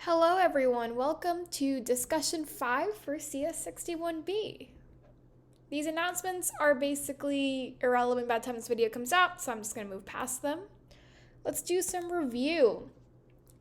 Hello everyone, welcome to discussion 5 for CS61B. These announcements are basically irrelevant by the time this video comes out, so I'm just going to move past them. Let's do some review.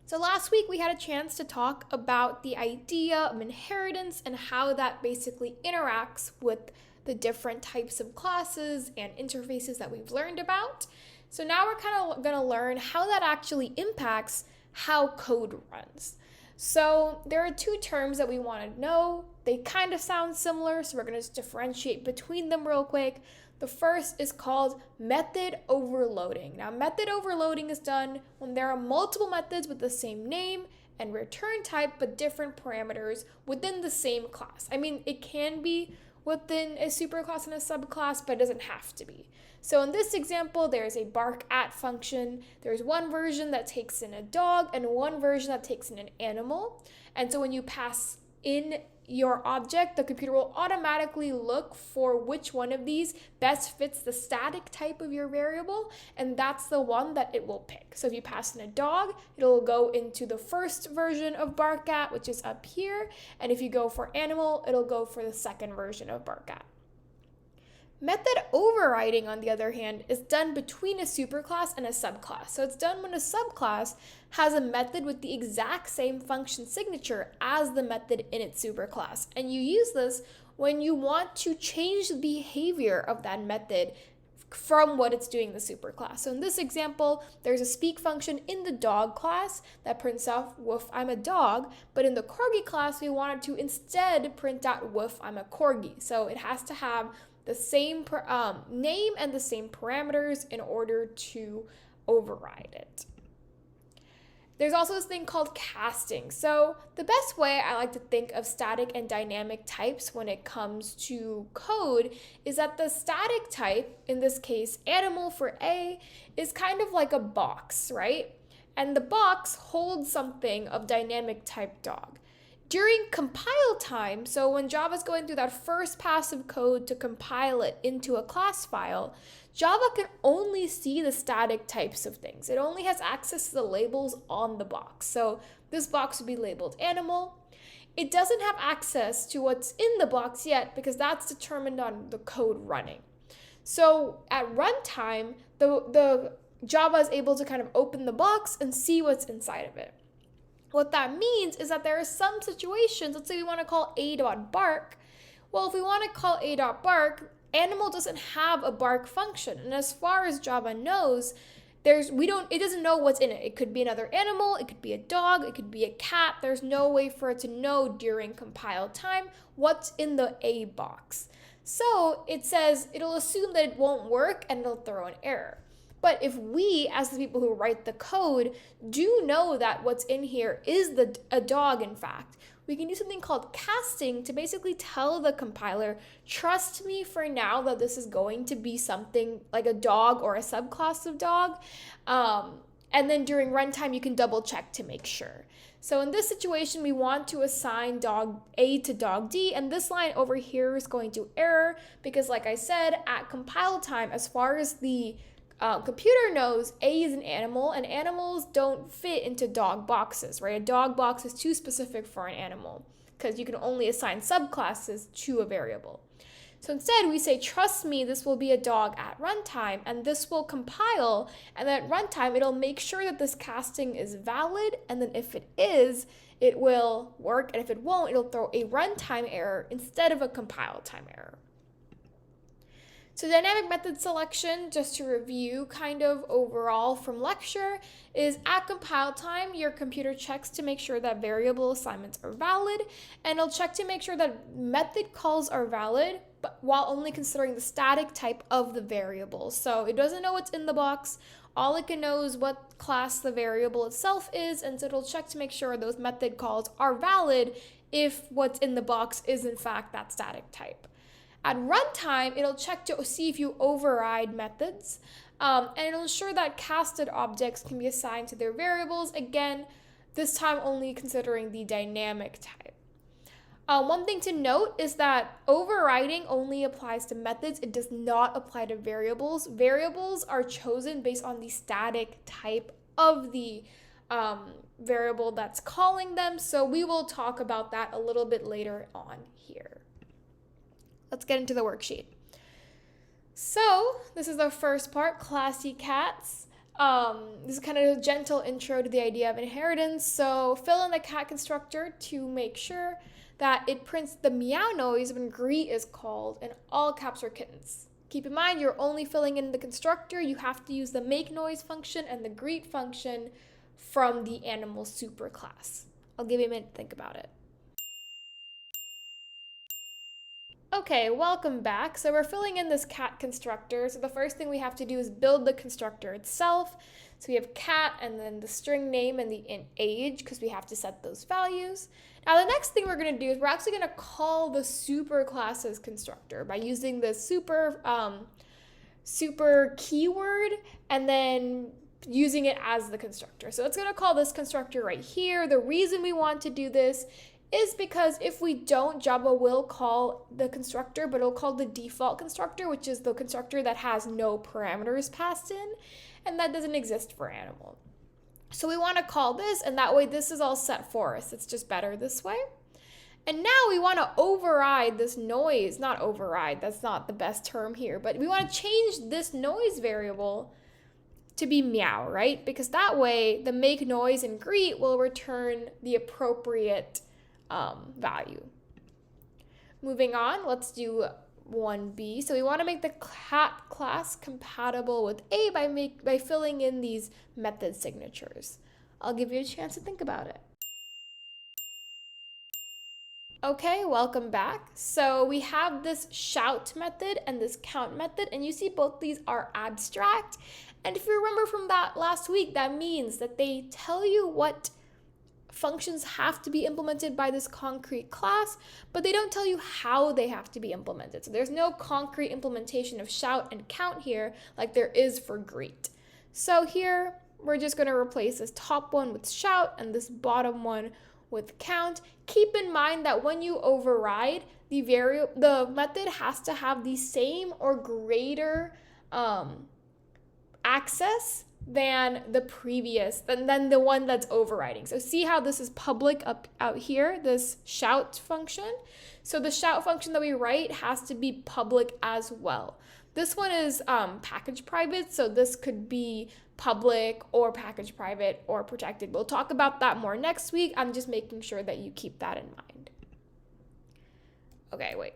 So last week we had a chance to talk about the idea of inheritance and how that basically interacts with the different types of classes and interfaces that we've learned about. So now we're kind of going to learn how that actually impacts how code runs. So there are two terms that we want to know. They kind of sound similar, so we're going to just differentiate between them real quick. The first is called method overloading. Now, method overloading is done when there are multiple methods with the same name and return type, but different parameters within the same class. I mean, it can be within a superclass and a subclass, but it doesn't have to be. So in this example, there's a bark at function. There's one version that takes in a dog and one version that takes in an animal. And so when you pass in your object, the computer will automatically look for which one of these best fits the static type of your variable, and that's the one that it will pick. So if you pass in a dog, it'll go into the first version of bark at, which is up here, and if you go for animal, it'll go for the second version of bark at. Method overriding, on the other hand, is done between a superclass and a subclass. So it's done when a subclass has a method with the exact same function signature as the method in its superclass. And you use this when you want to change the behavior of that method from what it's doing in the superclass. So in this example, there's a speak function in the dog class that prints out woof, I'm a dog, but in the corgi class, we wanted to instead print out woof, I'm a corgi. So it has to have the same name and the same parameters in order to override it. There's also this thing called casting. So the best way I like to think of static and dynamic types when it comes to code is that the static type, in this case animal for A, is kind of like a box, right? And the box holds something of dynamic type dog. During compile time, so when Java's going through that first pass of code to compile it into a class file, Java can only see the static types of things. It only has access to the labels on the box. So this box would be labeled animal. It doesn't have access to what's in the box yet because that's determined on the code running. So at runtime, the Java is able to kind of open the box and see what's inside of it. What that means is that there are some situations, let's say we want to call a.bark. Well, if we want to call a.bark, animal doesn't have a bark function. And as far as Java knows, it doesn't know what's in it. It could be another animal, it could be a dog, it could be a cat. There's no way for it to know during compile time what's in the A box. So it says it'll assume that it won't work and it'll throw an error. But if we, as the people who write the code, do know that what's in here is a dog, in fact, we can do something called casting to basically tell the compiler, trust me for now that this is going to be something like a dog or a subclass of dog. And then during runtime, you can double check to make sure. So in this situation, we want to assign dog A to dog D, and this line over here is going to error because, like I said, at compile time, as far as the computer knows, A is an animal, and animals don't fit into dog boxes, right? A dog box is too specific for an animal because you can only assign subclasses to a variable. So instead, we say, trust me, this will be a dog at runtime, and this will compile, and then at runtime, it'll make sure that this casting is valid, and then if it is, it will work, and if it won't, it'll throw a runtime error instead of a compile time error. So dynamic method selection, just to review kind of overall from lecture, is at compile time, your computer checks to make sure that variable assignments are valid, and it'll check to make sure that method calls are valid, but while only considering the static type of the variable. So it doesn't know what's in the box. All it can know is what class the variable itself is, and so it'll check to make sure those method calls are valid if what's in the box is in fact that static type. At runtime, it'll check to see if you override methods, and it'll ensure that casted objects can be assigned to their variables, again, this time only considering the dynamic type. One thing to note is that overriding only applies to methods. It does not apply to variables. Variables are chosen based on the static type of the variable that's calling them. So we will talk about that a little bit later on here. Let's get into the worksheet. So this is the first part, classy cats. This is kind of a gentle intro to the idea of inheritance. So fill in the cat constructor to make sure that it prints the meow noise when greet is called in all caps or kittens. Keep in mind, you're only filling in the constructor. You have to use the make noise function and the greet function from the animal superclass. I'll give you a minute to think about it. Okay, welcome back. So we're filling in this cat constructor. So the first thing we have to do is build the constructor itself. So we have cat and then the string name and the int age because we have to set those values. Now the next thing we're going to do is we're actually going to call the superclasses constructor by using the super keyword and then using it as the constructor. So it's going to call this constructor right here. The reason we want to do this is because if we don't, Java will call the constructor, but it'll call the default constructor, which is the constructor that has no parameters passed in, and that doesn't exist for animal. So we want to call this, and that way this is all set for us. It's just better this way. And now we want to override this noise, not override, that's not the best term here, but we want to change this noise variable to be meow, right? Because that way the make noise and greet will return the appropriate value. Moving on, let's do 1b. So we want to make the cat class compatible with A by filling in these method signatures. I'll give you a chance to think about it. Okay, welcome back. So we have this shout method and this count method, and you see both these are abstract. And if you remember from that last week, that means that they tell you what functions have to be implemented by this concrete class, but they don't tell you how they have to be implemented. So there's no concrete implementation of shout and count here like there is for greet. So here we're just going to replace this top one with shout and this bottom one with count. Keep in mind that when you override, the method has to have the same or greater access than the previous, than the one that's overriding. So see how this is public out here, this shout function. So the shout function that we write has to be public as well. This one is package private, so this could be public or package private or protected. We'll talk about that more next week. I'm just making sure that you keep that in mind. Okay, wait.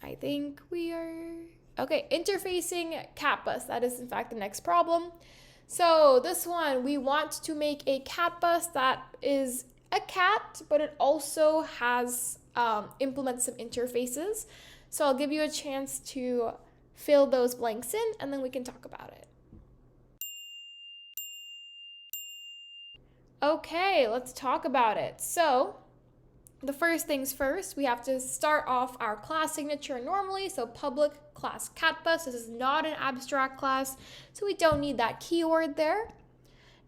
I think we are... Okay, interfacing CatBus. That is in fact the next problem. So this one, we want to make a CatBus that is a cat, but it also has implements some interfaces. So I'll give you a chance to fill those blanks in, and then we can talk about it. Okay, let's talk about it. So the first things first, we have to start off our class signature normally. So public class CatBus. This is not an abstract class, so we don't need that keyword there.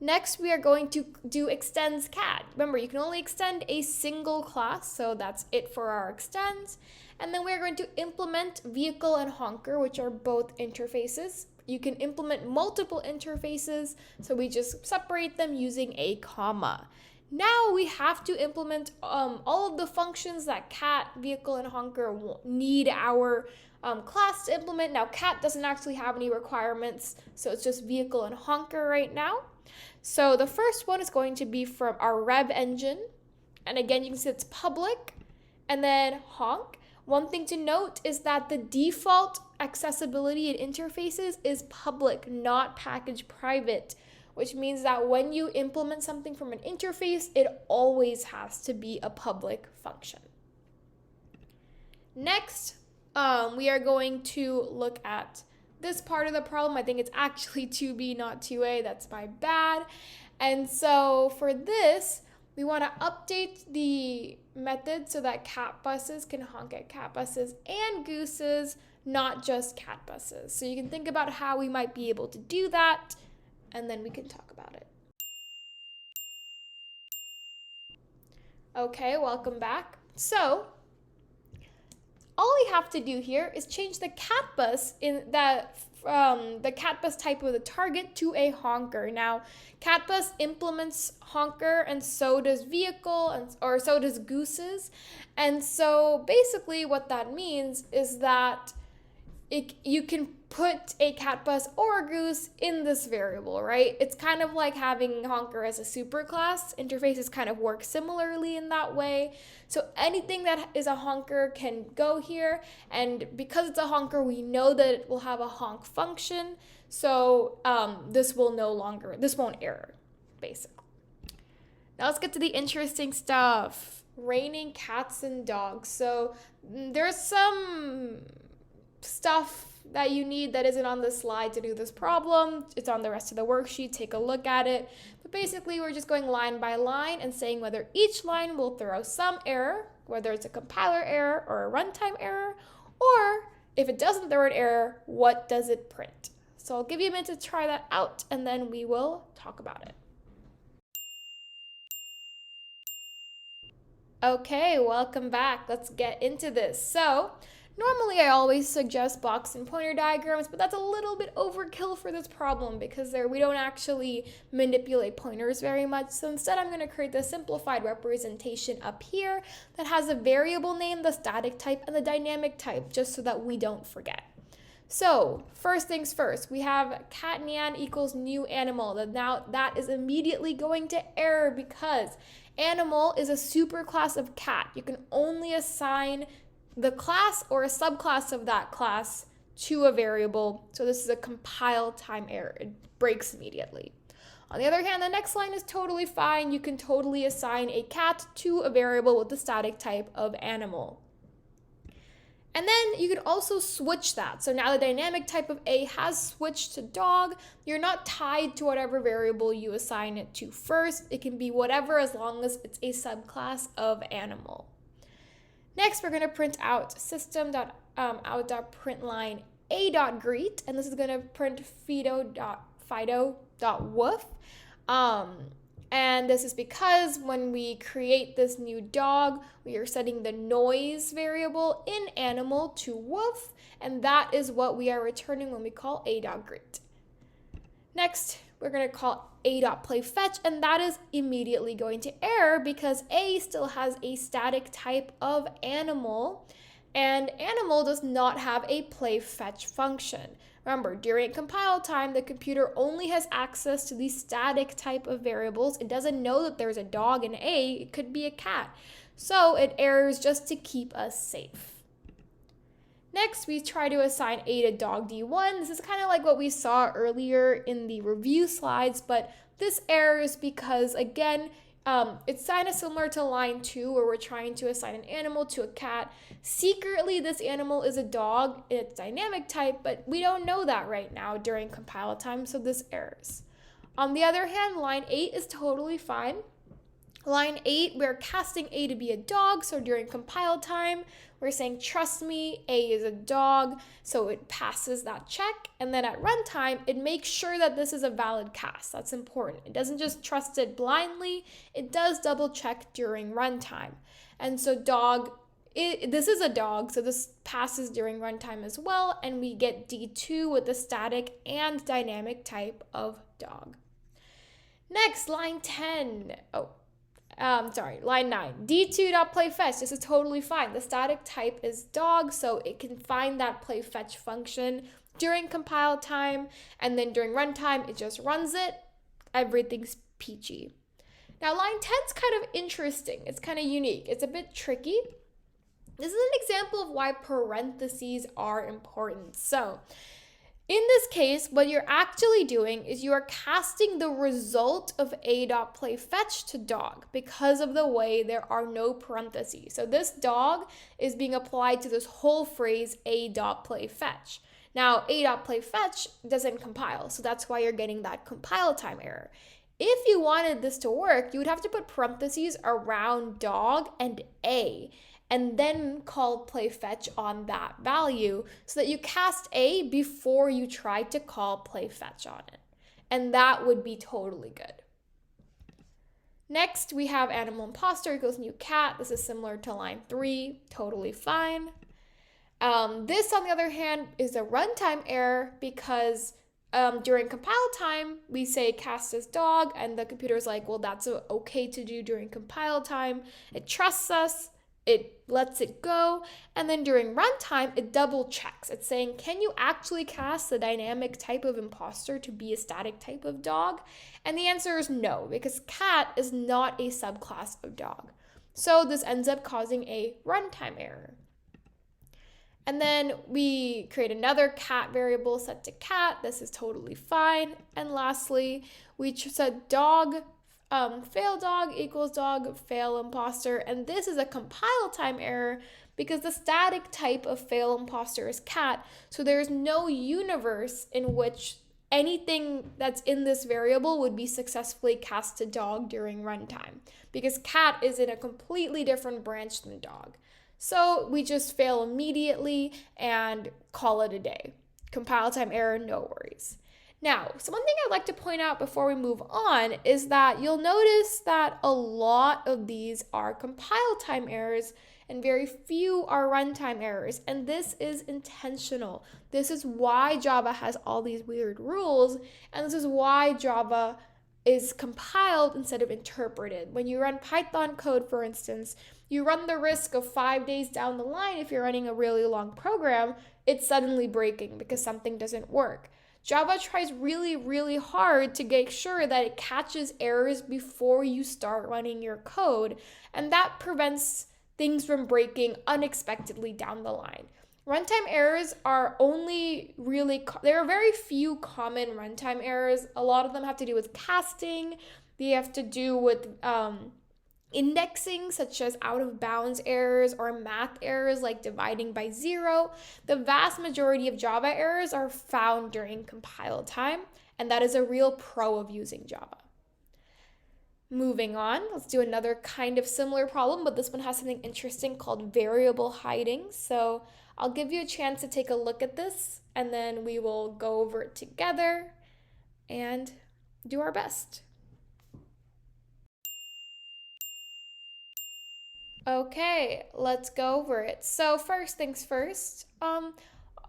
Next, we are going to do extends cat. Remember, you can only extend a single class, so that's it for our extends. And then we're going to implement vehicle and honker, which are both interfaces. You can implement multiple interfaces, so we just separate them using a comma. Now we have to implement all of the functions that cat, vehicle, and honker need our class to implement. Now cat doesn't actually have any requirements, so it's just vehicle and honker right now. So the first one is going to be from our rev engine. And again, you can see it's public and then honk. One thing to note is that the default accessibility in interfaces is public, not package private, which means that when you implement something from an interface, it always has to be a public function. Next, we are going to look at this part of the problem. I think it's actually 2b, not 2a. That's my bad. And so for this, we want to update the method so that CatBuses can honk at CatBuses and gooses, not just CatBuses. So you can think about how we might be able to do that, and then we can talk about it. Okay, welcome back. So all we have to do here is change the CatBus in that the CatBus type of the target to a honker. Now, CatBus implements honker, and so does vehicle, or so does gooses. And so basically what that means is that you can put a CatBus or a goose in this variable, right? It's kind of like having honker as a superclass. Interfaces kind of work similarly in that way. So anything that is a honker can go here, and because it's a honker, we know that it will have a honk function. So this won't error, basically. Now let's get to the interesting stuff. Raining cats and dogs. So there's some stuff that you need that isn't on the slide to do this problem. It's on the rest of the worksheet. Take a look at it. But basically, we're just going line by line and saying whether each line will throw some error, whether it's a compiler error or a runtime error, or if it doesn't throw an error, what does it print? So I'll give you a minute to try that out, and then we will talk about it. Okay, welcome back. Let's get into this. So normally I always suggest box and pointer diagrams, but that's a little bit overkill for this problem because we don't actually manipulate pointers very much. So instead I'm going to create this simplified representation up here that has a variable name, the static type, and the dynamic type, just so that we don't forget. So first things first, we have cat_nan equals new animal. Now that is immediately going to error because animal is a superclass of cat. You can only assign the class or a subclass of that class to a variable. So this is a compile time error. It breaks immediately. On the other hand, the next line is totally fine. You can totally assign a cat to a variable with the static type of animal. And then you could also switch that. So now the dynamic type of A has switched to dog. You're not tied to whatever variable you assign it to first. It can be whatever as long as it's a subclass of animal. Next, we're going to print out system.out.println a.greet, and this is going to print fido.woof. And this is because when we create this new dog, we are setting the noise variable in animal to woof, and that is what we are returning when we call a.greet. Next, we're going to call a.playFetch, and that is immediately going to error because A still has a static type of animal, and animal does not have a playFetch function. Remember, during compile time, the computer only has access to the static type of variables. It doesn't know that there's a dog in A. It could be a cat. So it errors just to keep us safe. Next, we try to assign A to dog D1. This is kind of like what we saw earlier in the review slides, but this errors because, again, it's kind of similar to line 2 where we're trying to assign an animal to a cat. Secretly, this animal is a dog in its dynamic type, but we don't know that right now during compile time, so this errors. On the other hand, line 8 is totally fine. Line 8, we're casting A to be a dog, so during compile time, we're saying, trust me, A is a dog, so it passes that check. And then at runtime, it makes sure that this is a valid cast. That's important. It doesn't just trust it blindly. It does double check during runtime. And so this is a dog, so this passes during runtime as well, and we get D2 with the static and dynamic type of dog. Next, line 10. Line 9. D2.playFetch. This is totally fine. The static type is dog, so it can find that playFetch function during compile time, and then during runtime, it just runs it. Everything's peachy. Now, line 10 is kind of interesting. It's kind of unique. It's a bit tricky. This is an example of why parentheses are important. So, in this case, what you're actually doing is you are casting the result of a.playFetch to dog because of the way there are no parentheses. So this dog is being applied to this whole phrase a.playFetch. Now, a.playFetch doesn't compile, so that's why you're getting that compile time error. If you wanted this to work, you would have to put parentheses around dog and a, and then call playFetch on that value so that you cast A before you try to call playFetch on it. And that would be totally good. Next, we have animal imposter equals new cat. This is similar to line 3, totally fine. This, on the other hand, is a runtime error because during compile time, we say cast as dog, and the computer's like, well, that's okay to do during compile time. It trusts us, it lets it go, and then during runtime, it double checks. It's saying, can you actually cast the dynamic type of imposter to be a static type of dog? And the answer is no, because cat is not a subclass of dog. So this ends up causing a runtime error. And then we create another cat variable set to cat. This is totally fine. And lastly, we set dog, fail dog equals dog, fail imposter. And this is a compile time error because the static type of fail imposter is cat. So there's no universe in which anything that's in this variable would be successfully cast to dog during runtime because cat is in a completely different branch than dog. So we just fail immediately and call it a day. Compile time error, no worries. Now, so one thing I'd like to point out before we move on is that you'll notice that a lot of these are compile time errors and very few are runtime errors. And this is intentional. This is why Java has all these weird rules, and this is why Java is compiled instead of interpreted. When you run Python code, for instance, you run the risk of 5 days down the line, if you're running a really long program, it's suddenly breaking because something doesn't work. Java tries really, really hard to make sure that it catches errors before you start running your code, and that prevents things from breaking unexpectedly down the line. Runtime errors are only really, there are very few common runtime errors. A lot of them have to do with casting. They have to do with indexing, such as out of bounds errors or math errors like dividing by 0. The vast majority of Java errors are found during compile time, and that is a real pro of using Java. Moving on, let's do another kind of similar problem, but this one has something interesting called variable hiding. So I'll give you a chance to take a look at this, and then we will go over it together and do our best. Okay, let's go over it. So first things first,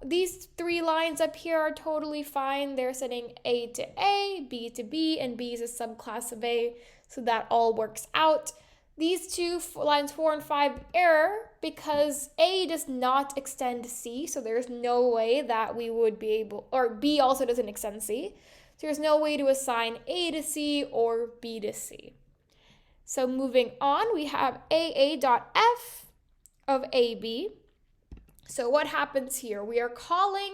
these 3 lines up here are totally fine. They're setting A to A, B to B, and B is a subclass of A, so that all works out. These two lines 4 and 5 error because A does not extend C, so there's no way that we would be able, or B also doesn't extend C, so there's no way to assign A to C or B to C. So moving on, we have AA.F of AB. So what happens here? We are calling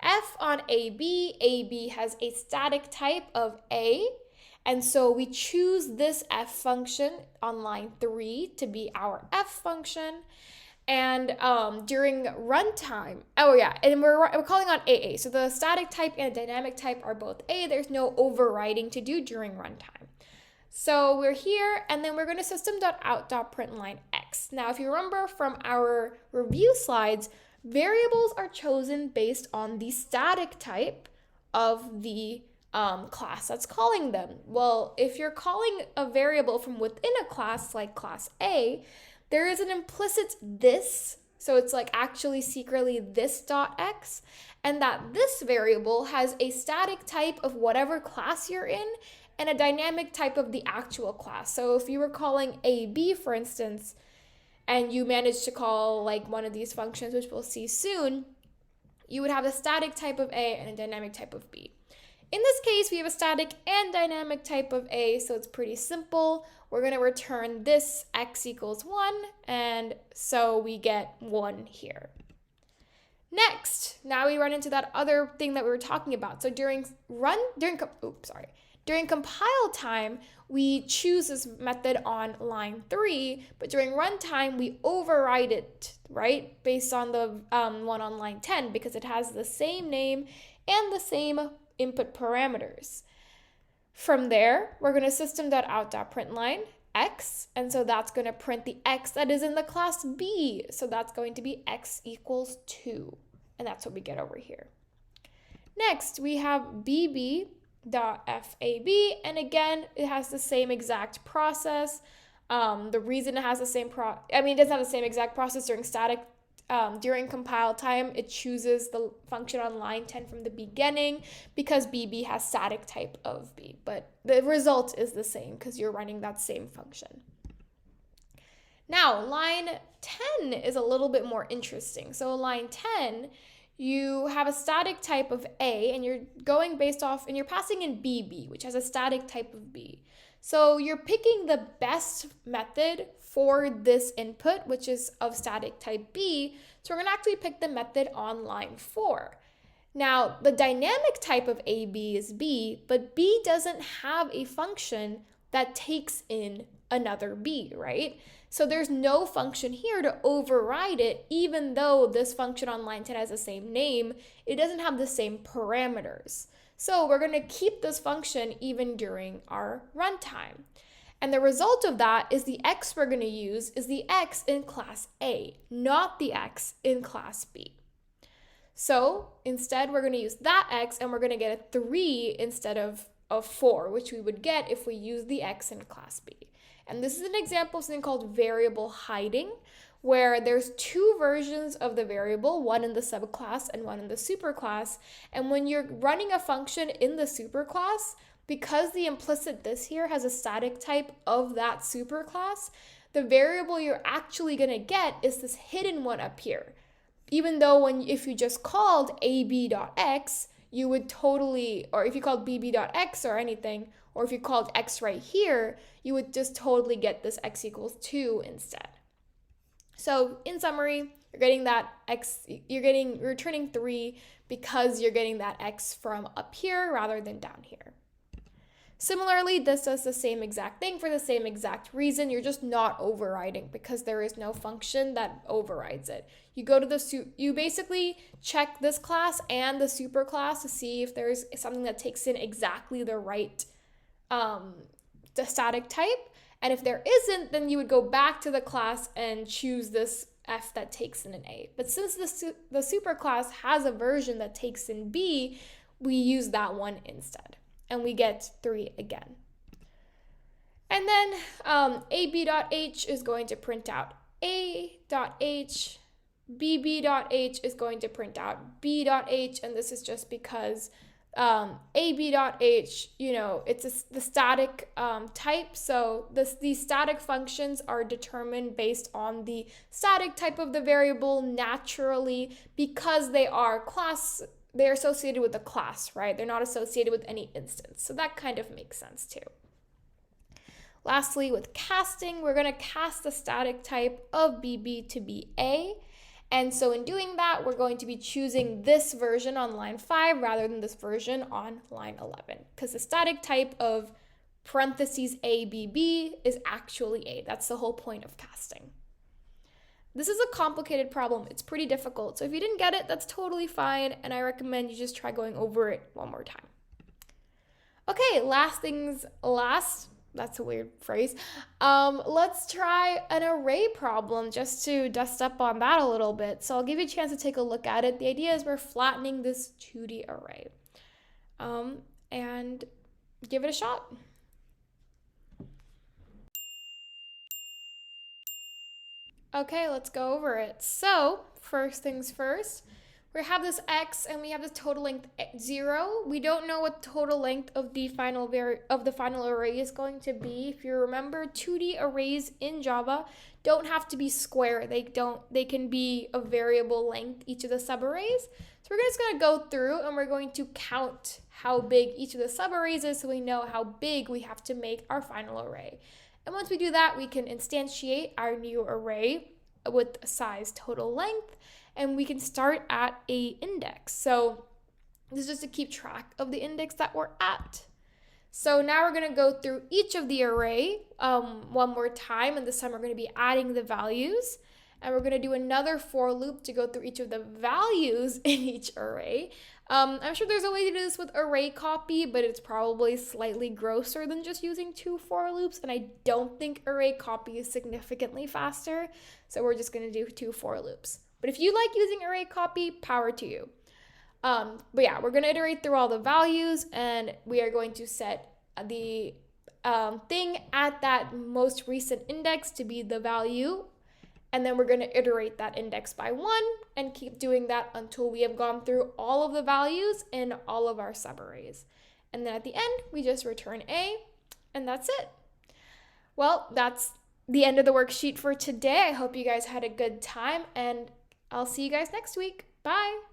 F on AB. AB has a static type of A. And so we choose this F function on line 3 to be our F function. And during runtime, and we're calling on AA. So the static type and dynamic type are both A. There's no overriding to do during runtime. So we're here, and then we're going to system.out.println x. Now, if you remember from our review slides, variables are chosen based on the static type of the class that's calling them. Well, if you're calling a variable from within a class like class A, there is an implicit this, so it's like actually secretly this.x, and that this variable has a static type of whatever class you're in and a dynamic type of the actual class. So if you were calling AB, for instance, and you managed to call like one of these functions, which we'll see soon, you would have a static type of A and a dynamic type of B. In this case, we have a static and dynamic type of A, so it's pretty simple. We're going to return this x equals 1, and so we get 1 here. Next, now we run into that other thing that we were talking about. So during compile time, we choose this method on line 3, but during runtime, we override it, right? Based on the one on line 10, because it has the same name and the same input parameters. From there, we're going to system.out.println x, and so that's going to print the x that is in the class B. So that's going to be x equals 2, and that's what we get over here. Next, we have bb.fab, and again, it has the same exact process. The reason it has the same it doesn't have the same exact process during static during compile time, it chooses the function on line 10 from the beginning because BB has static type of B. But the result is the same because you're running that same function. Now, line 10 is a little bit more interesting. So line 10, you have a static type of A, and you're going based off, and you're passing in BB, which has a static type of B. So you're picking the best method for this input, which is of static type B. So we're going to actually pick the method on line 4. Now, the dynamic type of AB is B, but B doesn't have a function that takes in another B, right? So there's no function here to override it, even though this function on line 10 has the same name, it doesn't have the same parameters. So we're going to keep this function even during our runtime. And the result of that is the x we're going to use is the x in class A, not the x in class B. So instead, we're going to use that x, and we're going to get a 3 instead of a 4, which we would get if we use the x in class B. And this is an example of something called variable hiding, where there's two versions of the variable, one in the subclass and one in the superclass. And when you're running a function in the superclass, because the implicit this here has a static type of that superclass, the variable you're actually going to get is this hidden one up here. Even though if you just called ab.x, you would totally, or if you called bb.x or anything, or if you called x right here, you would just totally get this x equals 2 instead. So in summary, you're getting that x, you're returning 3 because you're getting that x from up here rather than down here. Similarly, this does the same exact thing for the same exact reason. You're just not overriding because there is no function that overrides it. You go to you basically check this class and the superclass to see if there's something that takes in exactly the right the static type. And if there isn't, then you would go back to the class and choose this F that takes in an A. But since the superclass has a version that takes in B, we use that one instead. And we get 3 again. And then ab.h is going to print out a.h, bb.h is going to print out b.h, and this is just because ab.h, it's the static type, so these static functions are determined based on the static type of the variable naturally because they're associated with the class, right? They're not associated with any instance. So that kind of makes sense too. Lastly, with casting, we're going to cast the static type of BB to be A. And so in doing that, we're going to be choosing this version on line 5 rather than this version on line 11, because the static type of parentheses ABB is actually A. That's the whole point of casting. This is a complicated problem. It's pretty difficult. So if you didn't get it, that's totally fine. And I recommend you just try going over it one more time. Okay, last things last. That's a weird phrase. Let's try an array problem just to dust up on that a little bit. So I'll give you a chance to take a look at it. The idea is we're flattening this 2D array. And give it a shot. Okay, let's go over it. So, first things first, we have this x and we have this total length 0. We don't know what total length of the final array is going to be. If you remember, 2D arrays in Java don't have to be square. They can be a variable length, each of the subarrays. So we're just going to go through and we're going to count how big each of the subarrays is so we know how big we have to make our final array. And once we do that, we can instantiate our new array with size total length, and we can start at a index. So this is just to keep track of the index that we're at. So now we're going to go through each of the array one more time, and this time we're going to be adding the values. And we're going to do another for loop to go through each of the values in each array. I'm sure there's a way to do this with array copy, but it's probably slightly grosser than just using 2 for loops. And I don't think array copy is significantly faster. So we're just going to do 2 for loops. But if you like using array copy, power to you. But yeah, we're going to iterate through all the values, and we are going to set the thing at that most recent index to be the value. And then we're going to iterate that index by 1 and keep doing that until we have gone through all of the values in all of our subarrays. And then at the end, we just return A, and that's it. Well, that's the end of the worksheet for today. I hope you guys had a good time, and I'll see you guys next week. Bye.